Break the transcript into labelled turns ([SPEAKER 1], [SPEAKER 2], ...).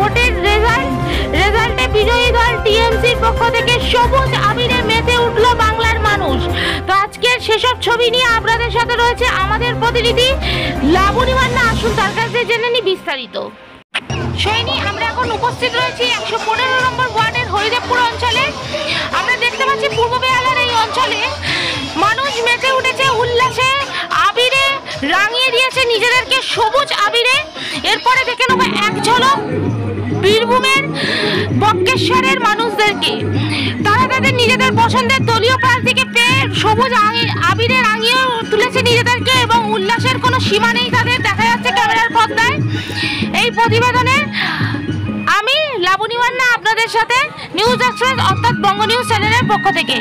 [SPEAKER 1] ভোটের রেজাল্টে বিজয়ী দল টিএমসির পক্ষ থেকে সবুজ আবিরে মেতে উঠল বাংলার মানুষ। তো আজকের সেসব ছবি নিয়ে আপনাদের সাথে রয়েছে আমাদের প্রতিনিধি লাবণী মান্না। আসুন তার কাছে জেনে নি বিস্তারিত। সেইনি আমরা এখন উপস্থিত রয়েছি 115 নম্বর ওয়ার্ডের হরিদেবপুর অঞ্চলে। আমরা দেখতে পাচ্ছি পূর্ব বেহালার এই অঞ্চলে মানুষ মেতে উঠেছে উল্লাসে, আবিরে রাঙিয়ে দিয়েছে নিজেদেরকে সবুজ আবিরে। এরপরে দেখে নেব এক ঝলক বীরভূমের বক্রেশ্বরের মানুষদেরকে। তারা তাদের নিজেদের পছন্দের দলীয় প্রার্থীকে পেয়ে সবুজ আবিরে রাঙিয়ে তুলেছে নিজেদেরকে এবং উল্লাসের কোনো সীমা নেই তাদের, দেখা যাচ্ছে ক্যামেরার পর্দায়। এই প্রতিবেদনে আমি লাবণী মান্না আপনাদের সাথে নিউজ এক্সপ্রেস অর্থাৎ বঙ্গ নিউজ চ্যানেলের পক্ষ থেকে।